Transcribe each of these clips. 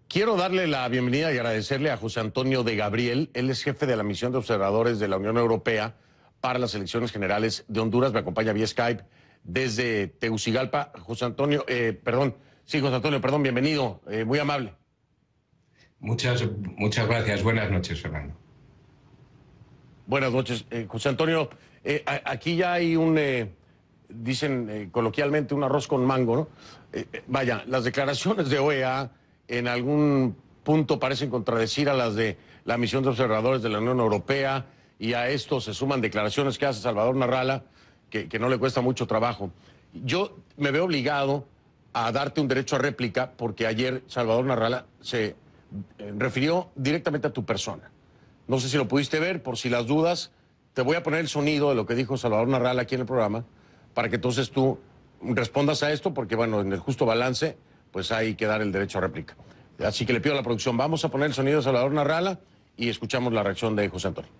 Quiero darle la bienvenida y agradecerle a José Antonio de Gabriel. Él es jefe de la misión de observadores de la Unión Europea para las elecciones generales de Honduras. Me acompaña vía Skype desde Tegucigalpa. José Antonio, perdón, bienvenido, muy amable. Muchas gracias. Buenas noches, Fernando. Buenas noches, José Antonio. Aquí ya hay dicen coloquialmente, un arroz con mango, ¿no? Vaya, las declaraciones de OEA en algún punto parecen contradecir a las de la misión de observadores de la Unión Europea, y a esto se suman declaraciones que hace Salvador Narrala, que no le cuesta mucho trabajo. Yo me veo obligado a darte un derecho a réplica porque ayer Salvador Narrala se refirió directamente a tu persona. No sé si lo pudiste ver, por si las dudas, te voy a poner el sonido de lo que dijo Salvador Narrala aquí en el programa, para que entonces tú respondas a esto, porque bueno, en el justo balance, pues hay que dar el derecho a réplica. Así que le pido a la producción, vamos a poner el sonido de Salvador Narrala y escuchamos la reacción de José Antonio.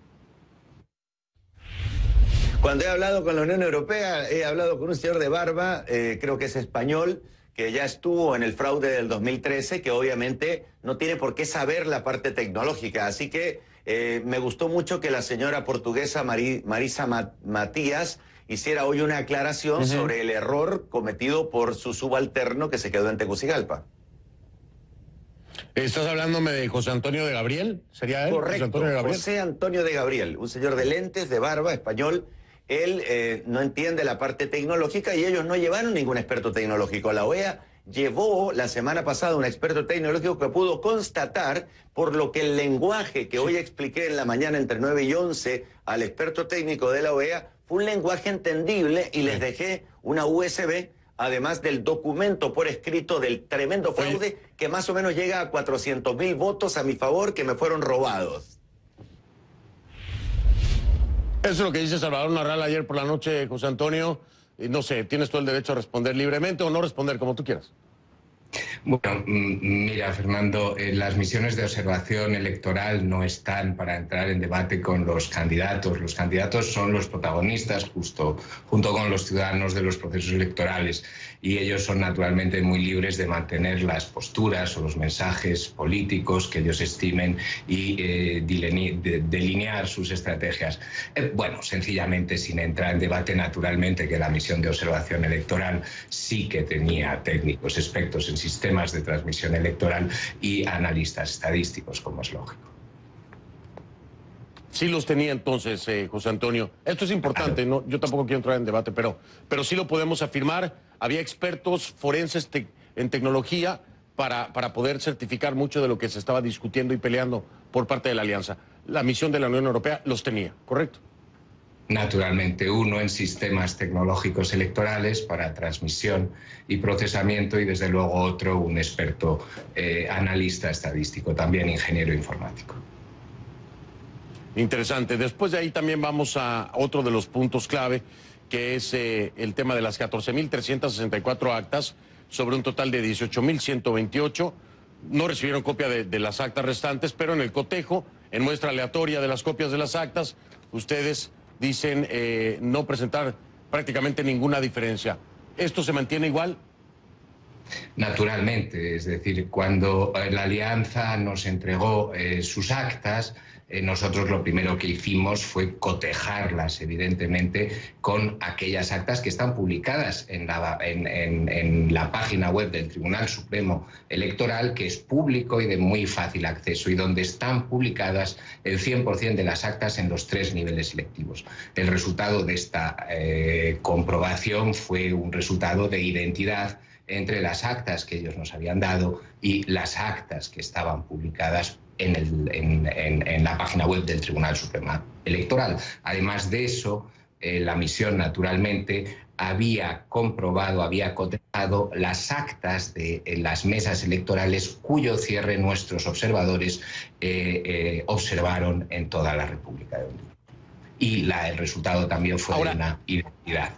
Cuando he hablado con la Unión Europea, he hablado con un señor de barba, creo que es español, que ya estuvo en el fraude del 2013, que obviamente no tiene por qué saber la parte tecnológica. Así que me gustó mucho que la señora portuguesa Marisa Matías hiciera hoy una aclaración sobre el error cometido por su subalterno que se quedó en Tegucigalpa. ¿Estás hablándome de José Antonio de Gabriel? ¿Sería él? Correcto, José Antonio de Gabriel. José Antonio de Gabriel, un señor de lentes, de barba, español. Él no entiende la parte tecnológica y ellos no llevaron ningún experto tecnológico. La OEA llevó la semana pasada un experto tecnológico que pudo constatar, por lo que el lenguaje que hoy expliqué en la mañana entre 9 y 11 al experto técnico de la OEA fue un lenguaje entendible, y les dejé una USB, además del documento por escrito del tremendo fraude que más o menos llega a 400.000 votos a mi favor que me fueron robados. Eso es lo que dice Salvador Narrala ayer por la noche, José Antonio. Y no sé, tienes todo el derecho a responder libremente o no responder, como tú quieras. Bueno, mira, Fernando, las misiones de observación electoral no están para entrar en debate con los candidatos. Los candidatos son los protagonistas junto con los ciudadanos de los procesos electorales, y ellos son naturalmente muy libres de mantener las posturas o los mensajes políticos que ellos estimen y delinear sus estrategias. Bueno, sencillamente, sin entrar en debate, naturalmente que la misión de observación electoral sí que tenía técnicos, expertos en sistemas de transmisión electoral y analistas estadísticos, como es lógico. Sí los tenía entonces, José Antonio. Esto es importante, ¿no? Yo tampoco quiero entrar en debate, pero sí lo podemos afirmar. Había expertos forenses en tecnología para poder certificar mucho de lo que se estaba discutiendo y peleando por parte de la Alianza. La misión de la Unión Europea los tenía, ¿correcto? Naturalmente, uno en sistemas tecnológicos electorales para transmisión y procesamiento, y desde luego otro, un experto analista estadístico, también ingeniero informático. Interesante. Después de ahí también vamos a otro de los puntos clave, que es el tema de las 14.364 actas sobre un total de 18.128. No recibieron copia de las actas restantes, pero en el cotejo, en muestra aleatoria de las copias de las actas, ustedes dicen no presentar prácticamente ninguna diferencia. ¿Esto se mantiene igual? Naturalmente, es decir, cuando la Alianza nos entregó sus actas, nosotros lo primero que hicimos fue cotejarlas, evidentemente, con aquellas actas que están publicadas en la página web del Tribunal Supremo Electoral, que es público y de muy fácil acceso, y donde están publicadas el 100% de las actas en los 3 niveles selectivos. El resultado de esta comprobación fue un resultado de identidad entre las actas que ellos nos habían dado y las actas que estaban publicadas en la página web del Tribunal Supremo Electoral. Además de eso, la misión naturalmente había comprobado, había cotejado las actas de las mesas electorales cuyo cierre nuestros observadores observaron en toda la República de Honduras. Y el resultado también fue de una identidad.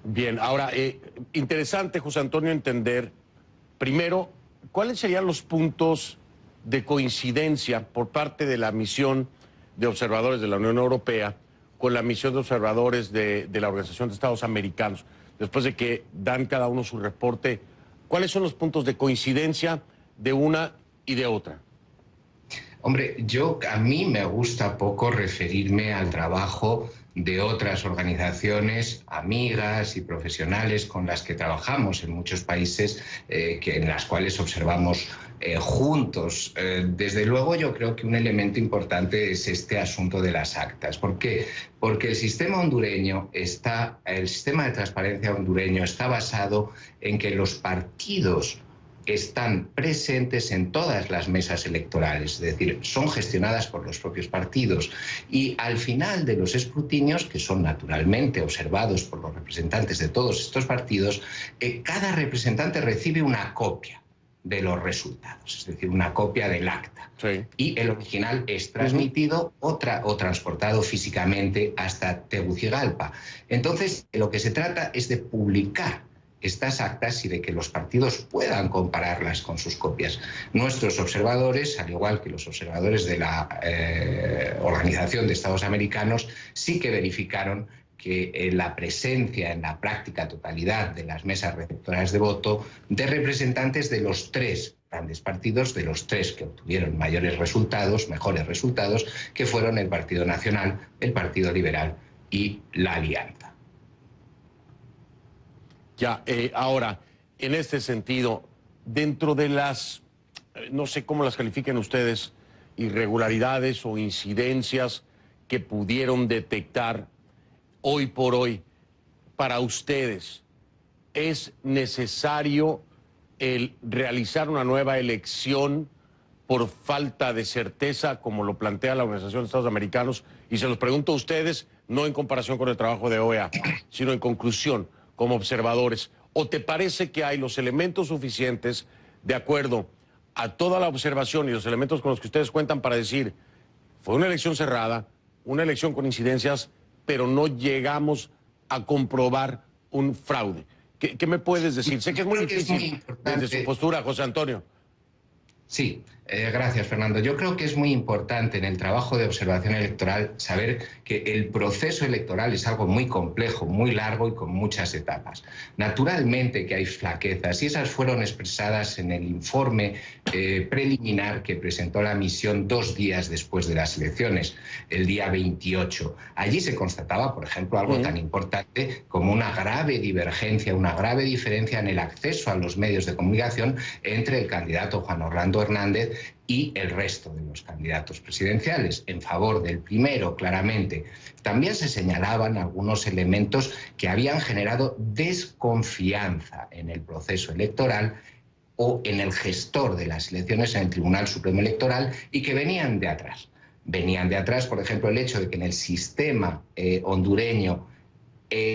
Bien, ahora, interesante, José Antonio, entender, primero, ¿cuáles serían los puntos de coincidencia por parte de la misión de observadores de la Unión Europea con la misión de observadores de la Organización de Estados Americanos, después de que dan cada uno su reporte ¿Cuáles son los puntos de coincidencia de una y de otra? Hombre, a mí me gusta poco referirme al trabajo de otras organizaciones amigas y profesionales con las que trabajamos en muchos países en las cuales observamos juntos. Desde luego yo creo que un elemento importante es este asunto de las actas. ¿Por qué? Porque el sistema de transparencia hondureño está basado en que los partidos están presentes en todas las mesas electorales, es decir, son gestionadas por los propios partidos. Y al final de los escrutinios, que son naturalmente observados por los representantes de todos estos partidos, cada representante recibe una copia de los resultados, es decir, una copia del acta. Sí. Y el original es transmitido o transportado físicamente hasta Tegucigalpa. Entonces, lo que se trata es de publicar estas actas y de que los partidos puedan compararlas con sus copias. Nuestros observadores, al igual que los observadores de la Organización de Estados Americanos, sí que verificaron que la presencia en la práctica totalidad de las mesas receptoras de voto de representantes de los tres grandes partidos, de los tres que obtuvieron mejores resultados, que fueron el Partido Nacional, el Partido Liberal y la Alianza. Ya, ahora, en este sentido, dentro de las, no sé cómo las califiquen ustedes, irregularidades o incidencias que pudieron detectar hoy por hoy, para ustedes, ¿es necesario el realizar una nueva elección por falta de certeza, como lo plantea la Organización de Estados Americanos? Y se los pregunto a ustedes, no en comparación con el trabajo de OEA, sino en conclusión, como observadores. ¿O te parece que hay los elementos suficientes, de acuerdo a toda la observación y los elementos con los que ustedes cuentan, para decir, fue una elección cerrada, una elección con incidencias, pero no llegamos a comprobar un fraude? ¿Qué me puedes decir? Sé que es muy difícil desde su postura, José Antonio. Sí, gracias, Fernando. Yo creo que es muy importante en el trabajo de observación electoral saber que el proceso electoral es algo muy complejo, muy largo y con muchas etapas. Naturalmente que hay flaquezas y esas fueron expresadas en el informe preliminar que presentó la misión 2 días después de las elecciones, el día 28. Allí se constataba, por ejemplo, algo tan importante como una grave divergencia, una grave diferencia en el acceso a los medios de comunicación entre el candidato Juan Orlando Hernández y el resto de los candidatos presidenciales. En favor del primero, claramente. También se señalaban algunos elementos que habían generado desconfianza en el proceso electoral o en el gestor de las elecciones, en el Tribunal Supremo Electoral, y que venían de atrás. Venían de atrás, por ejemplo, el hecho de que en el sistema hondureño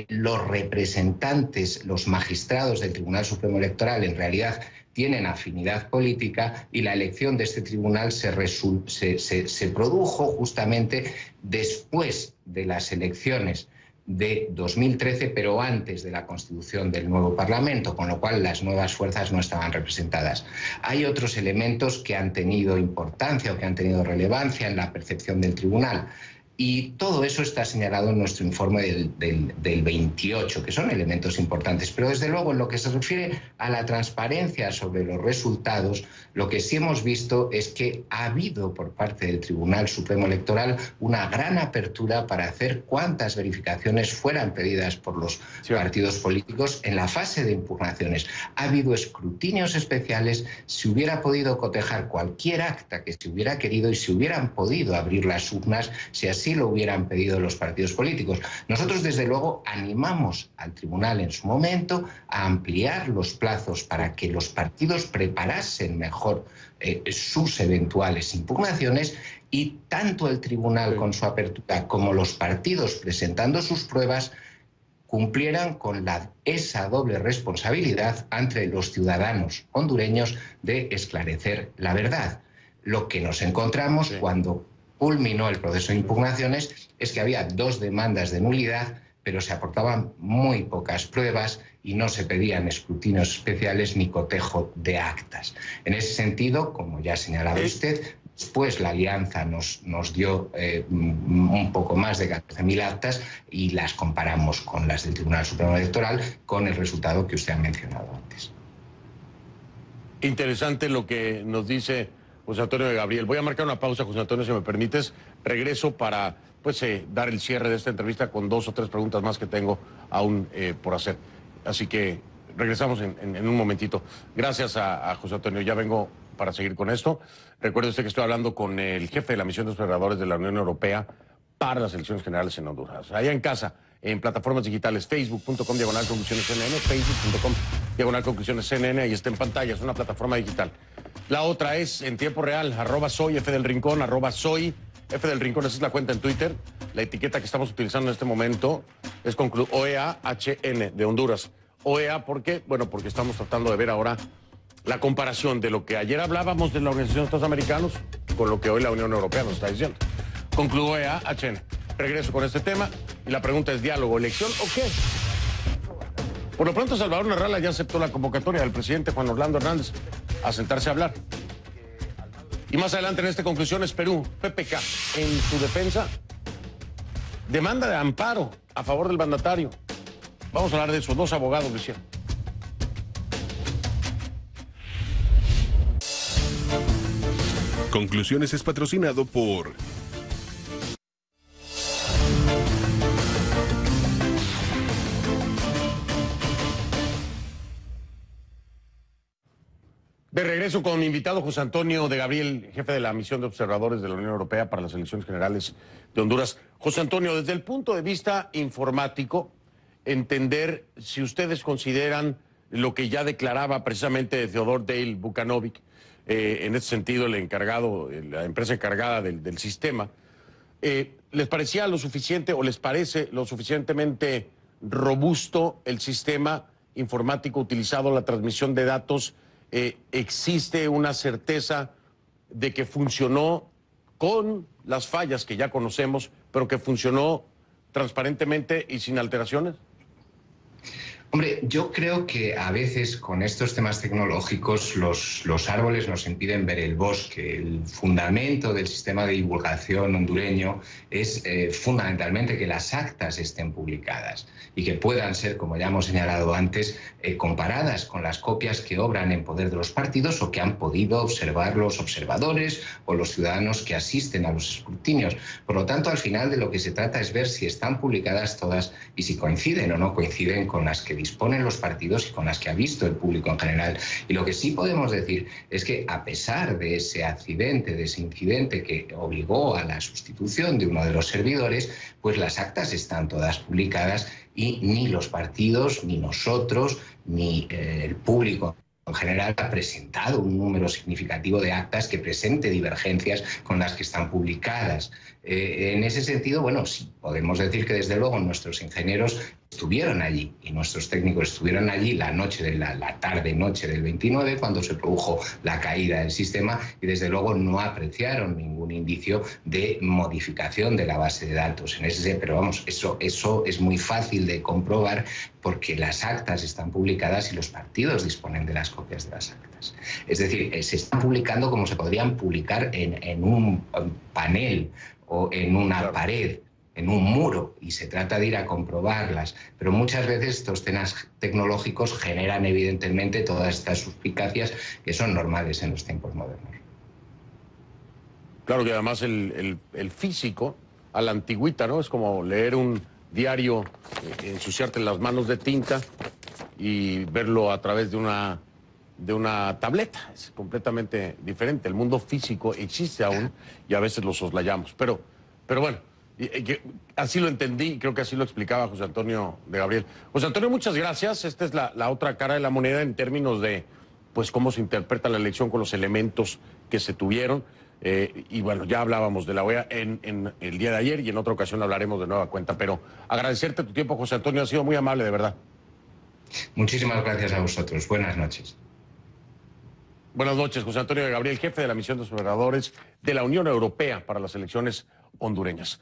los representantes, los magistrados del Tribunal Supremo Electoral, en realidad tienen afinidad política, y la elección de este tribunal se produjo justamente después de las elecciones de 2013, pero antes de la constitución del nuevo Parlamento, con lo cual las nuevas fuerzas no estaban representadas. Hay otros elementos que han tenido importancia o que han tenido relevancia en la percepción del tribunal. Y todo eso está señalado en nuestro informe del 28, que son elementos importantes. Pero desde luego, en lo que se refiere a la transparencia sobre los resultados, lo que sí hemos visto es que ha habido por parte del Tribunal Supremo Electoral una gran apertura para hacer cuantas verificaciones fueran pedidas por los partidos políticos en la fase de impugnaciones. Ha habido escrutinios especiales, se hubiera podido cotejar cualquier acta que se hubiera querido y se hubieran podido abrir las urnas si así lo hubieran pedido los partidos políticos. Nosotros, desde luego, animamos al tribunal en su momento a ampliar los plazos para que los partidos preparasen mejor sus eventuales impugnaciones, y tanto el tribunal con su apertura como los partidos presentando sus pruebas cumplieran con esa doble responsabilidad ante los ciudadanos hondureños de esclarecer la verdad. Lo que nos encontramos cuando culminó el proceso de impugnaciones es que había 2 demandas de nulidad, pero se aportaban muy pocas pruebas y no se pedían escrutinios especiales ni cotejo de actas. En ese sentido, como ya señalaba usted, después la Alianza nos dio un poco más de 14.000 actas y las comparamos con las del Tribunal Supremo Electoral, con el resultado que usted ha mencionado antes. Interesante lo que nos dice José Antonio de Gabriel. Voy a marcar una pausa, José Antonio, si me permites. Regreso para dar el cierre de esta entrevista con 2 o 3 preguntas más que tengo aún por hacer. Así que regresamos en un momentito. Gracias a José Antonio. Ya vengo para seguir con esto. Recuerde usted que estoy hablando con el jefe de la misión de observadores de la Unión Europea para las elecciones generales en Honduras. Allá en casa, en plataformas digitales, facebook.com/conclusiones CNN, facebook.com/conclusiones CNN, ahí está en pantalla, es una plataforma digital. La otra es en tiempo real, @soyfdelrincón, @soyfdelrincón, esa es la cuenta en Twitter. La etiqueta que estamos utilizando en este momento es OEAHN de Honduras. OEA, ¿por qué? Bueno, porque estamos tratando de ver ahora la comparación de lo que ayer hablábamos de la Organización de Estados Americanos con lo que hoy la Unión Europea nos está diciendo. Concluyo OEA-HN. Regreso con este tema y la pregunta es: ¿diálogo, elección o qué? Por lo pronto, Salvador Narrala ya aceptó la convocatoria del presidente Juan Orlando Hernández a sentarse a hablar. Y más adelante en esta conclusión es Perú. PPK, en su defensa, demanda de amparo a favor del mandatario. Vamos a hablar de eso. 2 abogados lo hicieron. Conclusiones es patrocinado por De regreso con mi invitado José Antonio de Gabriel, jefe de la misión de observadores de la Unión Europea para las elecciones generales de Honduras. José Antonio, desde el punto de vista informático, entender si ustedes consideran lo que ya declaraba precisamente Theodore Dale Bukanovic, en ese sentido el encargado, la empresa encargada del sistema, ¿les parecía lo suficiente o les parece lo suficientemente robusto el sistema informático utilizado, la transmisión de datos? ¿Existe una certeza de que funcionó con las fallas que ya conocemos, pero que funcionó transparentemente y sin alteraciones? Hombre, yo creo que a veces con estos temas tecnológicos los árboles nos impiden ver el bosque. El fundamento del sistema de divulgación hondureño es fundamentalmente que las actas estén publicadas y que puedan ser, como ya hemos señalado antes, comparadas con las copias que obran en poder de los partidos o que han podido observar los observadores o los ciudadanos que asisten a los escrutinios. Por lo tanto, al final de lo que se trata es ver si están publicadas todas y si coinciden o no coinciden con las que disponen los partidos y con las que ha visto el público en general. Y lo que sí podemos decir es que a pesar de ese accidente, de ese incidente que obligó a la sustitución de uno de los servidores, pues las actas están todas publicadas y ni los partidos, ni nosotros, ni el público en general ha presentado un número significativo de actas que presente divergencias con las que están publicadas. En ese sentido, bueno, sí, podemos decir que desde luego nuestros ingenieros estuvieron allí y nuestros técnicos estuvieron allí la tarde-noche del 29 cuando se produjo la caída del sistema y desde luego no apreciaron ningún indicio de modificación de la base de datos. Pero vamos, eso es muy fácil de comprobar porque las actas están publicadas y los partidos disponen de las copias de las actas. Es decir, se están publicando como se podrían publicar en un panel o en una pared, en un muro, y se trata de ir a comprobarlas. Pero muchas veces estos temas tecnológicos generan evidentemente todas estas suspicacias que son normales en los tiempos modernos. Claro que además el físico, a la antigüita, ¿no? Es como leer un diario, ensuciarte las manos de tinta y verlo a través de una tableta. Es completamente diferente. El mundo físico existe aún y a veces lo soslayamos. Pero bueno, así lo entendí y creo que así lo explicaba José Antonio de Gabriel. José Antonio, muchas gracias. Esta es la otra cara de la moneda en términos de pues cómo se interpreta la elección con los elementos que se tuvieron. Y bueno, ya hablábamos de la OEA en el día de ayer y en otra ocasión hablaremos de nueva cuenta. Pero agradecerte tu tiempo, José Antonio. Ha sido muy amable, de verdad. Muchísimas gracias a vosotros. Buenas noches. Buenas noches, José Antonio de Gabriel, jefe de la misión de observadores de la Unión Europea para las elecciones hondureñas.